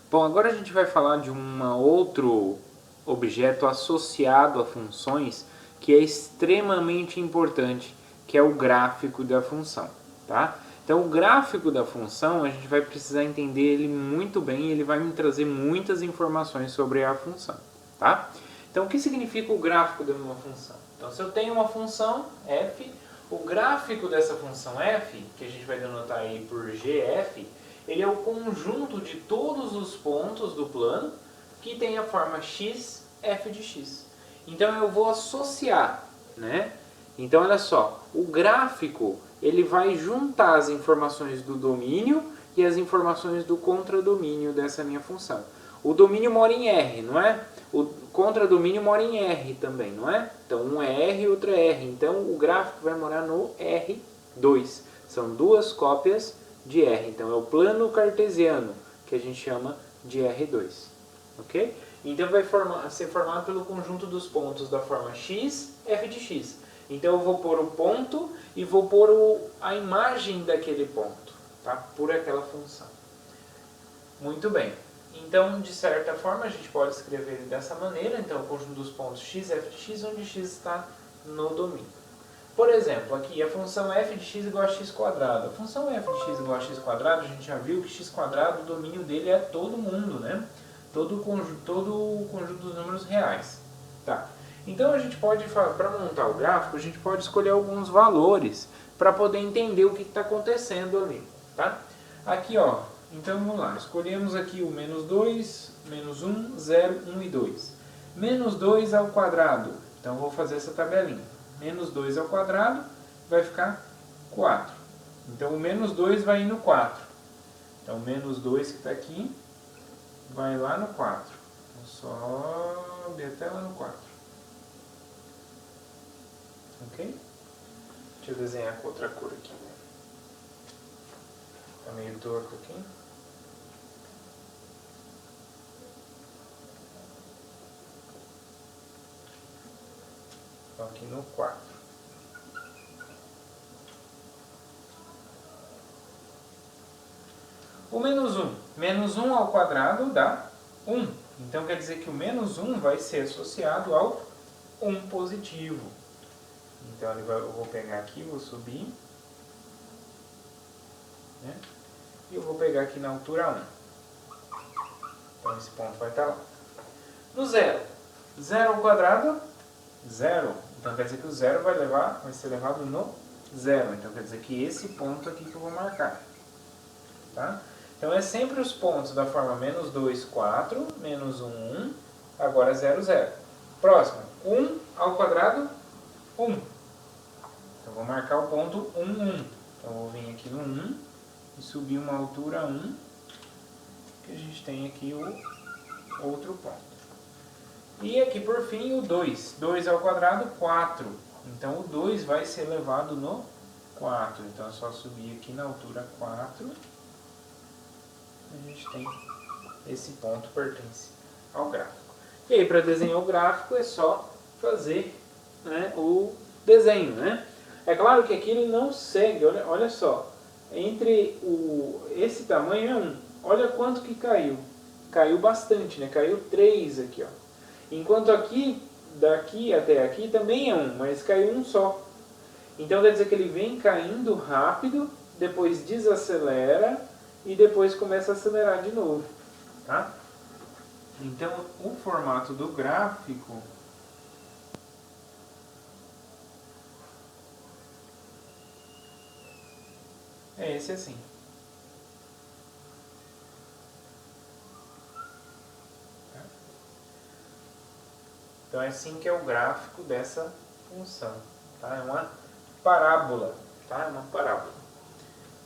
Bom, agora a gente vai falar de um outro objeto associado a funções que é extremamente importante, que é o gráfico da função, tá? Então, o gráfico da função, a gente vai precisar entender ele muito bem, ele vai me trazer muitas informações sobre a função, tá? Então, o que significa o gráfico de uma função? Então, se eu tenho uma função f, o gráfico dessa função f, que a gente vai denotar aí por gf, ele é o conjunto de todos os pontos do plano que tem a forma x, f de x. Então eu vou associar, né? Então olha só, o gráfico ele vai juntar as informações do domínio e as informações do contradomínio dessa minha função. O domínio mora em R, não é? O contradomínio mora em R também, não é? Então um é R e outro é R. Então o gráfico vai morar no R2. São duas cópias de R. Então é o plano cartesiano, que a gente chama de R2. Ok? Então vai ser formado pelo conjunto dos pontos da forma x, f de x. Então eu vou pôr o ponto e vou pôr a imagem daquele ponto, tá? Por aquela função. Muito bem. Então, de certa forma, a gente pode escrever ele dessa maneira. Então, o conjunto dos pontos x, f de x, onde x está no domínio. Por exemplo, aqui a função f de x igual a x quadrado. A função f de x igual a x quadrado, a gente já viu que x quadrado, o domínio dele é todo mundo, né? Todo o conjunto dos números reais. Tá. Então a gente pode, para montar o gráfico, a gente pode escolher alguns valores para poder entender o que está acontecendo ali. Tá? Aqui, ó, então vamos lá, escolhemos aqui o menos 2, menos 1, 0, 1 e 2. Menos 2 ao quadrado, então eu vou fazer essa tabelinha. Menos 2 ao quadrado vai ficar 4. Então o menos 2 vai ir no 4. Então o menos 2 que está aqui vai lá no 4. Então, sobe até lá no 4. Ok? Deixa eu desenhar com outra cor aqui. Está meio torto aqui. Então aqui no 4. O menos 1. Menos 1 ao quadrado dá 1. Então quer dizer que o menos 1 vai ser associado ao 1 positivo. Então eu vou pegar aqui, vou subir. Né? E eu vou pegar aqui na altura 1. Então esse ponto vai estar lá. No 0. 0 ao quadrado, 0. Então quer dizer que o 0 vai ser levado no 0. Então quer dizer que esse ponto aqui que eu vou marcar. Tá? Então é sempre os pontos da forma menos 2, 4, menos 1, 1, agora 0, 0. Próximo, 1 ao quadrado, 1. Então vou marcar o ponto 1, 1. Então vou vir aqui no 1 e subir uma altura 1, que a gente tem aqui o outro ponto. E aqui por fim o 2. 2 ao quadrado, 4. Então o 2 vai ser levado no 4. Então é só subir aqui na altura 4. A gente tem esse ponto pertence ao gráfico. E aí para desenhar o gráfico é só fazer, né, o desenho. Né? É claro que aqui ele não segue, olha só, entre esse tamanho é 1. Olha quanto que caiu. Caiu bastante, né? Caiu 3 aqui. Ó. Enquanto aqui, daqui até aqui também é 1, mas caiu 1 só. Então quer dizer que ele vem caindo rápido, depois desacelera, e depois começa a acelerar de novo, tá? Então, o formato do gráfico é esse assim. Tá? Então, é assim que é o gráfico dessa função, tá? É uma parábola, tá? É uma parábola.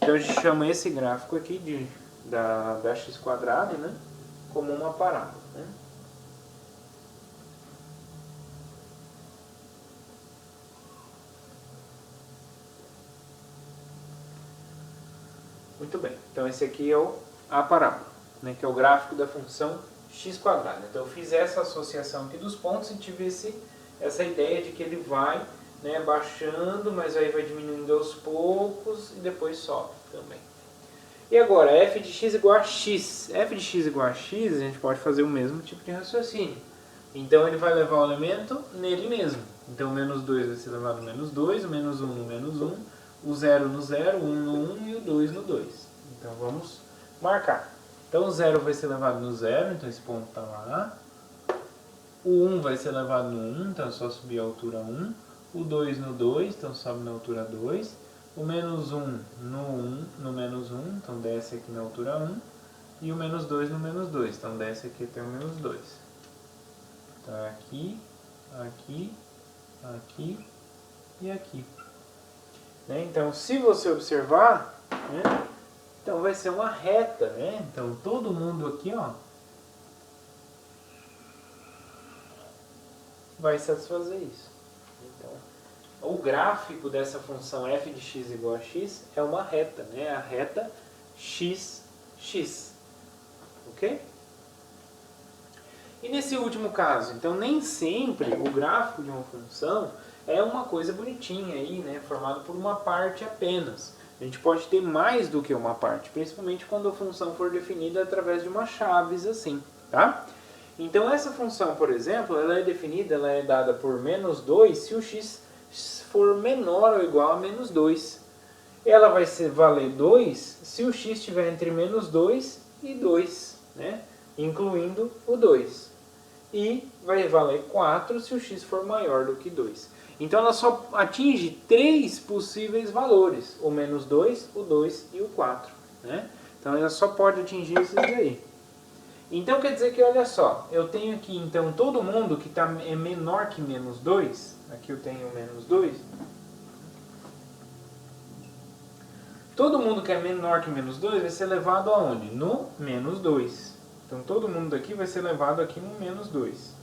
Então a gente chama esse gráfico aqui da x quadrado, né, como uma parábola. Né? Muito bem. Então esse aqui é a parábola, né, que é o gráfico da função x quadrado. Então eu fiz essa associação aqui dos pontos e tive essa ideia de que ele vai, né, baixando, mas aí vai diminuindo aos poucos e depois sobe também. E agora, f de x igual a x. F de x igual a x, a gente pode fazer o mesmo tipo de raciocínio. Então ele vai levar o elemento nele mesmo. Então o menos 2 vai ser levado no menos 2, o menos 1 no menos 1, o 0 no 0, o 1 no 1 e o 2 no 2. Então vamos marcar. Então o 0 vai ser levado no 0, então esse ponto está lá. O 1 vai ser levado no 1, então é só subir a altura 1. O 2 no 2, então sobe na altura 2. O menos 1 no menos 1, então desce aqui na altura 1. E o menos 2 no menos 2, então desce aqui até o menos 2. Então aqui, aqui, aqui e aqui. Né? Então se você observar, né? Então vai ser uma reta, né? Então todo mundo aqui, ó, vai satisfazer isso. Então, o gráfico dessa função f de x igual a x é uma reta, né? A reta x, x. Ok? E nesse último caso, então nem sempre o gráfico de uma função é uma coisa bonitinha aí, né? Formado por uma parte apenas. A gente pode ter mais do que uma parte, principalmente quando a função for definida através de uma chaves assim, tá? Então essa função, por exemplo, ela é definida, ela é dada por menos 2 se o x for menor ou igual a menos 2. Ela vai valer 2 se o x estiver entre menos 2 e 2, né? Incluindo o 2. E vai valer 4 se o x for maior do que 2. Então ela só atinge 3 possíveis valores, o menos 2, o 2 e o 4. Né? Então ela só pode atingir esses daí. Então quer dizer que, olha só, eu tenho aqui então todo mundo que é menor que menos 2, aqui eu tenho menos 2, todo mundo que é menor que menos 2 vai ser levado aonde? No menos 2. Então todo mundo daqui vai ser levado aqui no menos 2.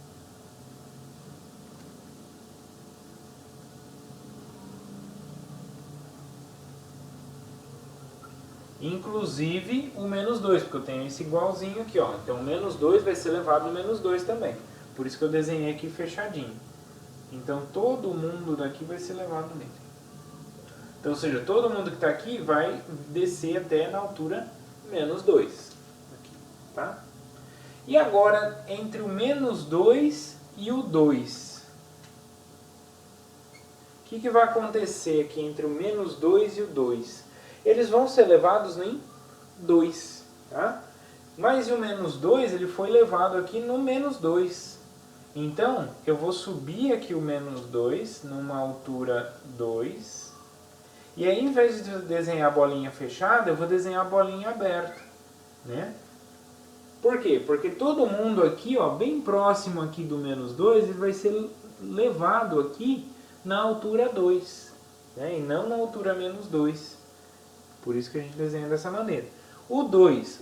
Inclusive o menos 2, porque eu tenho esse igualzinho aqui, ó. Então o menos 2 vai ser levado no menos 2 também. Por isso que eu desenhei aqui fechadinho. Então todo mundo daqui vai ser levado nele. Então, ou seja, todo mundo que está aqui vai descer até na altura menos 2. Aqui, tá? E agora, entre o menos 2 e o 2. O que vai acontecer aqui entre o menos 2 e o 2? Eles vão ser levados em 2, tá? Mas o menos 2, ele foi levado aqui no menos 2. Então, eu vou subir aqui o menos 2 numa altura 2. E aí, em vez de desenhar a bolinha fechada, eu vou desenhar a bolinha aberta, né? Por quê? Porque todo mundo aqui, ó, bem próximo aqui do menos 2, ele vai ser levado aqui na altura 2, né? E não na altura menos 2. Por isso que a gente desenha dessa maneira. O 2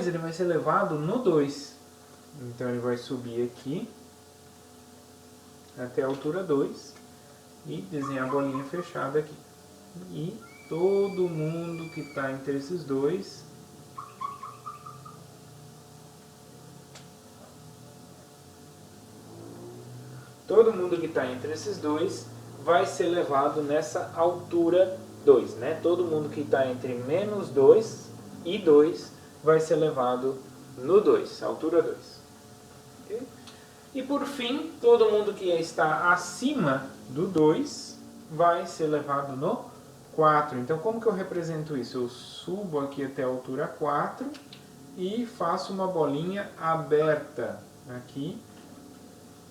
ele vai ser levado no 2. Então ele vai subir aqui até a altura 2 e desenhar a bolinha fechada aqui. E todo mundo que está entre esses dois vai ser levado nessa altura 2, né? Todo mundo que está entre menos 2 e 2 vai ser levado no 2, altura 2. Okay? E por fim, todo mundo que está acima do 2 vai ser levado no 4. Então como que eu represento isso? Eu subo aqui até a altura 4 e faço uma bolinha aberta aqui.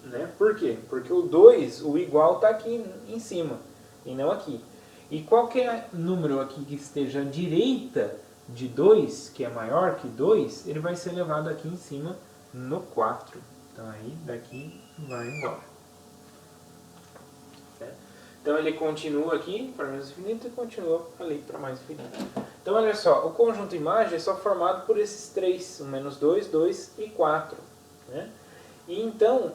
Né? Por quê? Porque o 2, o igual está aqui em cima e não aqui. E qualquer número aqui que esteja à direita de 2, que é maior que 2, ele vai ser levado aqui em cima no 4. Então aí daqui vai embora. Certo? Então ele continua aqui para menos infinito e continua ali para mais infinito. Então olha só, o conjunto imagem é só formado por esses três, o menos 2, 2 e 4. Né? E então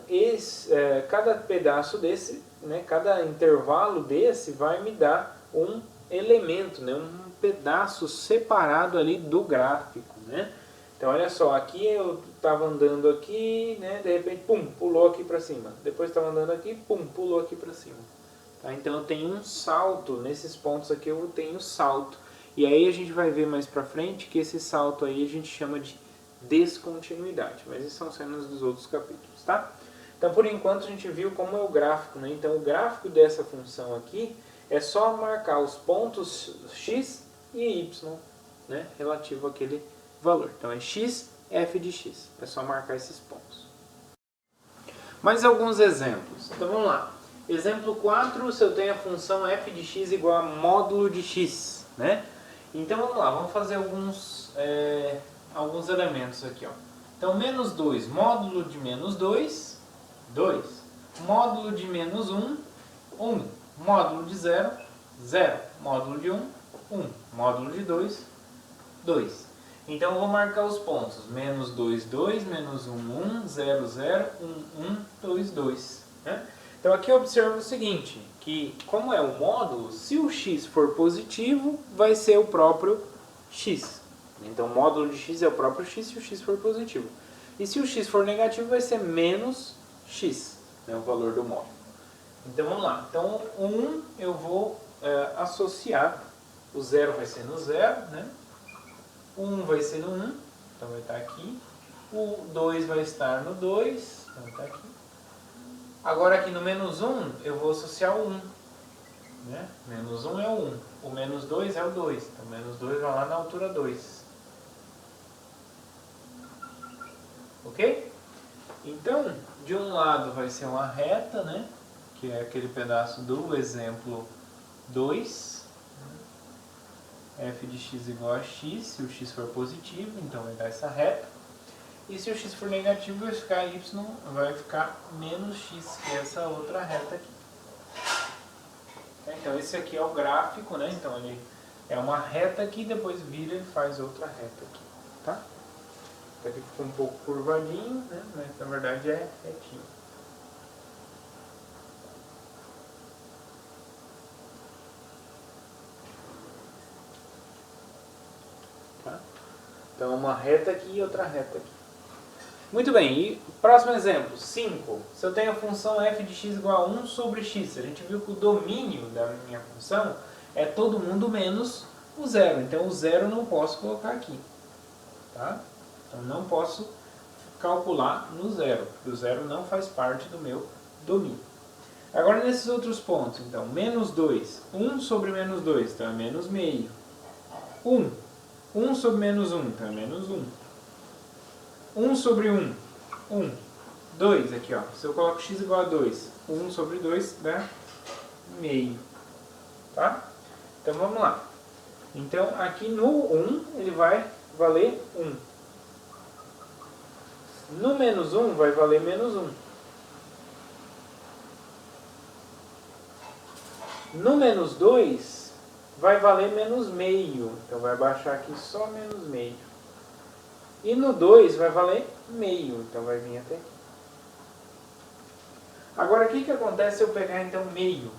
cada pedaço desse, né, cada intervalo desse vai me dar um elemento, né, um pedaço separado ali do gráfico, né? Então olha só, aqui eu estava andando aqui, né, de repente, pum, pulou aqui para cima. Depois estava andando aqui, pum, pulou aqui para cima. Tá? Então eu tenho um salto, nesses pontos aqui eu tenho salto. E aí a gente vai ver mais pra frente que esse salto aí a gente chama de descontinuidade, mas isso são cenas dos outros capítulos, tá? Então, por enquanto, a gente viu como é o gráfico, né? Então, o gráfico dessa função aqui é só marcar os pontos x e y, né? Relativo àquele valor. Então, é x, f de x. É só marcar esses pontos. Mais alguns exemplos. Então, vamos lá. Exemplo 4, se eu tenho a função f de x igual a módulo de x, né? Então, vamos lá. Vamos fazer alguns elementos aqui, ó. Então, menos 2, módulo de menos 2, 2. Módulo de menos 1, 1. Módulo de 0, 0. Módulo de 1, 1. Módulo de 2, 2. Então eu vou marcar os pontos. Menos 2, 2. Menos 1, 1. 0, 0. 1, 1. 2, 2. Né? Então aqui eu observo o seguinte, que como é um módulo, se o x for positivo, vai ser o próprio x. Então o módulo de x é o próprio x se o x for positivo. E se o x for negativo, vai ser menos x, né, o valor do módulo. Então vamos lá. Então 1 eu vou associar, o 0 vai ser no 0, né? O 1 vai ser no 1, então vai estar aqui. O 2 vai estar no 2, então vai estar aqui. Agora aqui no menos 1 eu vou associar o 1. Né? Menos 1 é o 1. O menos 2 é o 2. Então menos 2 vai lá na altura 2. Ok? Então, de um lado vai ser uma reta, né? Que é aquele pedaço do exemplo 2. F de x igual a x, se o x for positivo, então vai dar essa reta. E se o x for negativo, vai ficar menos x, que é essa outra reta aqui. Então esse aqui é o gráfico, né? Então ele é uma reta aqui, depois vira e faz outra reta aqui, tá? Então aqui ficou um pouco curvadinho, né? Mas na verdade é retinho. Tá? Então uma reta aqui e outra reta aqui. Muito bem, e próximo exemplo, 5. Se eu tenho a função f de x igual a 1 sobre x, a gente viu que o domínio da minha função é todo mundo menos o zero. Então o zero eu não posso colocar aqui. Tá? Então não posso calcular no zero, porque o zero não faz parte do meu domínio. Agora nesses outros pontos, então, menos 2, 1 sobre menos 2, então é menos meio. 1, 1 sobre menos 1, então é menos 1. 1 sobre 1, 1. 2 aqui, ó. Se eu coloco x igual a 2, 1 sobre 2 dá meio. Tá? Então vamos lá. Então aqui no 1 ele vai valer 1. No menos 1 vai valer menos 1. No menos 2 vai valer menos meio. Então vai baixar aqui só menos meio. E no 2 vai valer meio, então vai vir até aqui. Agora, o que acontece se eu pegar, então, meio?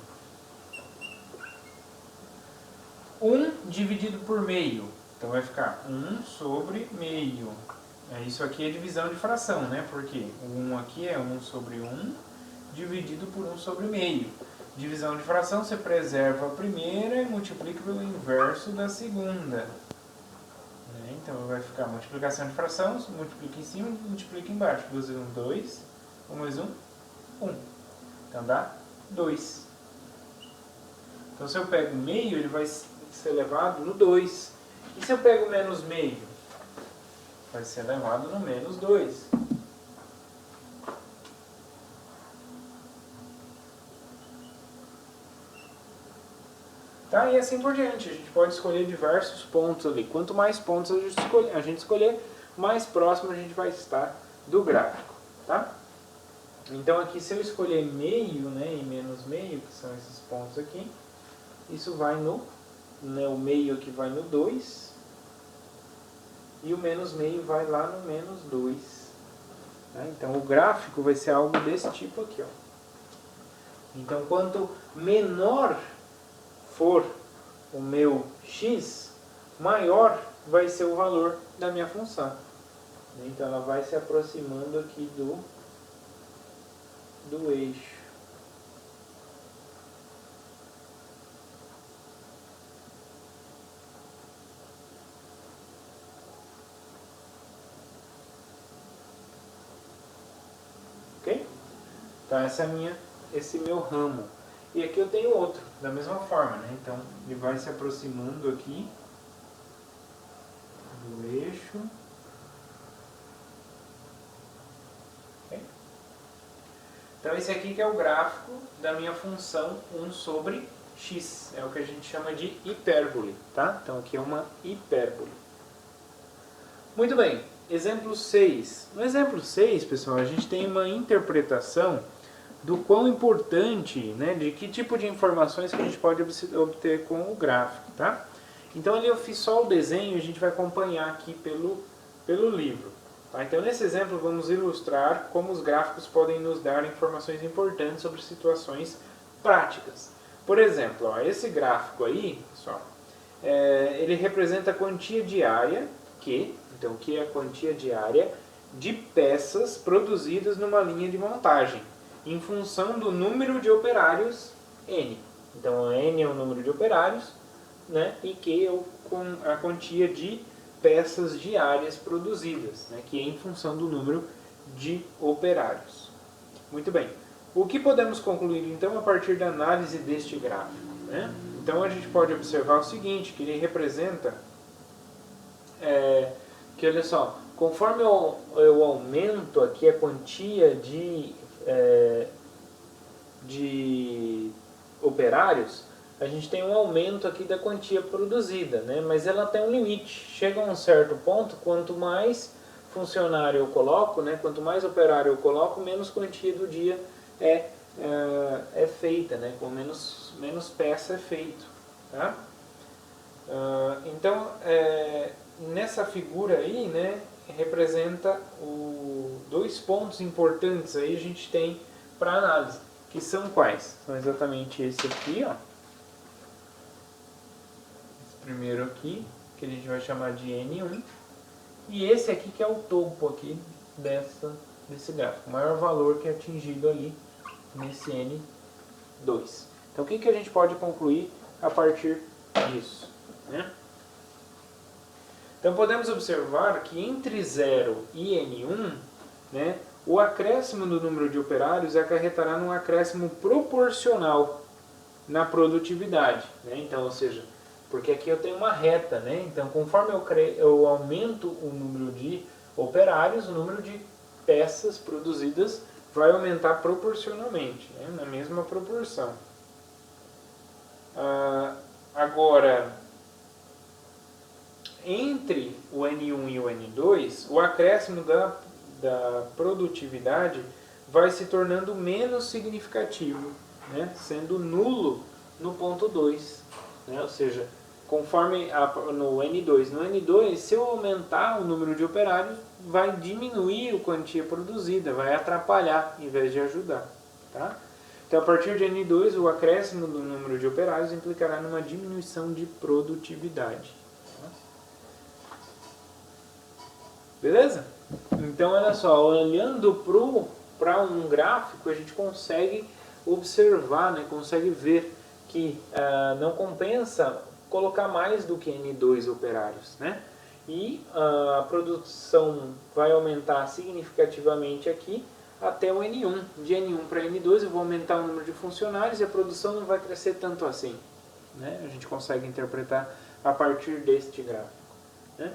1 dividido por meio. Então vai ficar 1 sobre meio. Isso aqui é divisão de fração, né? Porque o 1 aqui é 1 sobre 1 dividido por 1 sobre meio. Divisão de fração, você preserva a primeira e multiplica pelo inverso da segunda. Então vai ficar multiplicação de fração, multiplica em cima e multiplica embaixo. 2 vezes 1, 2. 1 mais 1, 1. Então dá 2. Então se eu pego meio, ele vai ser elevado no 2. E se eu pego menos meio? Vai ser elevado no menos 2. Tá? E assim por diante. A gente pode escolher diversos pontos ali. Quanto mais pontos a gente escolher, mais próximo a gente vai estar do gráfico. Tá? Então aqui se eu escolher meio, né, e menos meio, que são esses pontos aqui, isso vai no, né, o meio aqui vai no 2, e o menos meio vai lá no menos 2. Tá? Então o gráfico vai ser algo desse tipo aqui. Ó. Então quanto menor for o meu x, maior vai ser o valor da minha função. Então ela vai se aproximando aqui do eixo. Então esse meu ramo. E aqui eu tenho outro, da mesma forma, né? Então ele vai se aproximando aqui do eixo. Okay? Então esse aqui que é o gráfico da minha função 1 sobre x. É o que a gente chama de hipérbole, tá? Então aqui é uma hipérbole. Muito bem, exemplo 6. No exemplo 6, pessoal, a gente tem uma interpretação do quão importante, né, de que tipo de informações que a gente pode obter com o gráfico, tá? Então ali eu fiz só o desenho e a gente vai acompanhar aqui pelo livro. Tá? Então nesse exemplo vamos ilustrar como os gráficos podem nos dar informações importantes sobre situações práticas. Por exemplo, ó, esse gráfico aí, pessoal, ele representa a quantia diária, então o que é a quantia diária de peças produzidas numa linha de montagem, em função do número de operários N. Então N é o número de operários, né, e Q é a quantia de peças diárias produzidas, né, que é em função do número de operários. Muito bem. O que podemos concluir então a partir da análise deste gráfico? Né? Então a gente pode observar o seguinte, que ele representa, que olha só, conforme eu aumento aqui a quantia de operários, a gente tem um aumento aqui da quantia produzida, né? Mas ela tem um limite. Chega a um certo ponto, quanto mais funcionário eu coloco, né? Quanto mais operário eu coloco, menos quantia do dia é feita, né? Com menos peça é feito. Tá? Então, nessa figura aí, né, representa dois pontos importantes aí a gente tem para análise, que são quais? São exatamente esse aqui, ó. Esse primeiro aqui, que a gente vai chamar de N1, e esse aqui que é o topo aqui desse gráfico, o maior valor que é atingido ali nesse N2. Então o que a gente pode concluir a partir disso? Né? Então podemos observar que entre 0 e N1, né, o acréscimo do número de operários acarretará num acréscimo proporcional na produtividade. Né? Então, ou seja, porque aqui eu tenho uma reta, né? Então conforme eu aumento o número de operários, o número de peças produzidas vai aumentar proporcionalmente, né? Na mesma proporção. Agora, entre o N1 e o N2, o acréscimo da produtividade vai se tornando menos significativo, né? Sendo nulo no ponto 2. Né? Ou seja, conforme no N2, se eu aumentar o número de operários, vai diminuir a quantia produzida, vai atrapalhar em vez de ajudar. Tá? Então, a partir de N2, o acréscimo do número de operários implicará numa diminuição de produtividade. Beleza? Então, olha só, olhando para um gráfico, a gente consegue observar, né, consegue ver que não compensa colocar mais do que N2 operários, né? E a produção vai aumentar significativamente aqui até o N1. De N1 para N2 eu vou aumentar o número de funcionários e a produção não vai crescer tanto assim. Né? A gente consegue interpretar a partir deste gráfico. Né?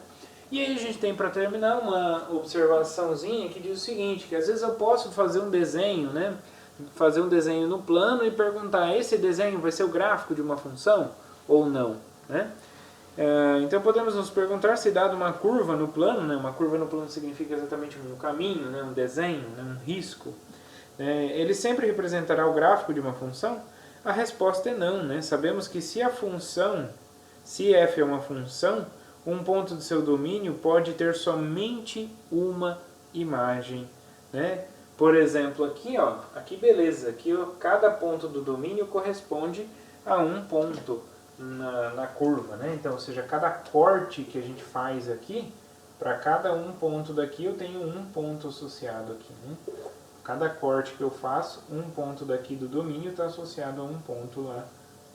E aí a gente tem, para terminar, uma observaçãozinha que diz o seguinte, que às vezes eu posso fazer um desenho, né? Fazer um desenho no plano e perguntar, esse desenho vai ser o gráfico de uma função ou não? Né? Então podemos nos perguntar se dado uma curva no plano, né? Uma curva no plano significa exatamente um caminho, né? Um desenho, né? Um risco, ele sempre representará o gráfico de uma função? A resposta é não. Né? Sabemos que se f é uma função, um ponto do seu domínio pode ter somente uma imagem. Né? Por exemplo, aqui, ó, aqui beleza, aqui ó, cada ponto do domínio corresponde a um ponto na curva, né? Então, ou seja, cada corte que a gente faz aqui, para cada um ponto daqui eu tenho um ponto associado aqui. Né? Cada corte que eu faço, um ponto daqui do domínio está associado a um ponto lá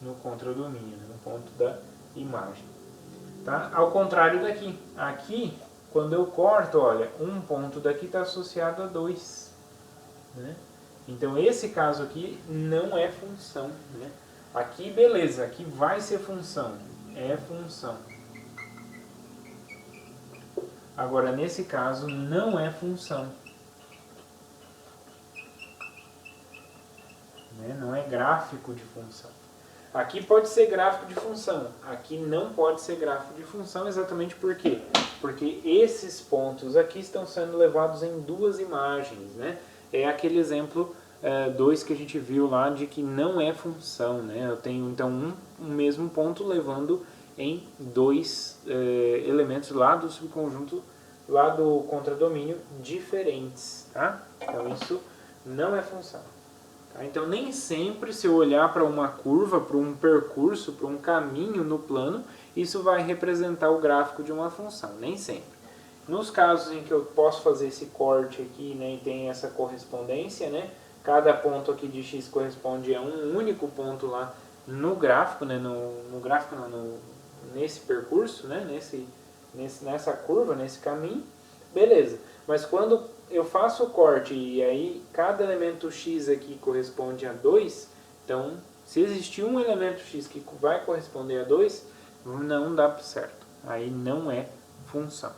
no contradomínio, né? No ponto da imagem. Tá? Ao contrário daqui. Aqui, quando eu corto, olha, um ponto daqui está associado a 2. Né? Então esse caso aqui não é função, né? Aqui beleza, aqui vai ser função, é função. Agora nesse caso não é função, né? Não é gráfico de função. Aqui pode ser gráfico de função, aqui não pode ser gráfico de função, exatamente por quê? Porque esses pontos aqui estão sendo levados em duas imagens, né? É aquele exemplo 2 que a gente viu lá de que não é função, né? Eu tenho então um mesmo ponto levando em dois elementos lá do subconjunto, lá do contradomínio diferentes, tá? Então isso não é função. Então, nem sempre, se eu olhar para uma curva, para um percurso, para um caminho no plano, isso vai representar o gráfico de uma função, nem sempre. Nos casos em que eu posso fazer esse corte aqui, né, e tem essa correspondência, né, cada ponto aqui de x corresponde a um único ponto lá no gráfico, né, no gráfico não, nesse percurso, né, nessa curva, nesse caminho, beleza. Mas quando eu faço o corte e aí cada elemento x aqui corresponde a 2, então se existir um elemento x que vai corresponder a 2, não dá certo. Aí não é função.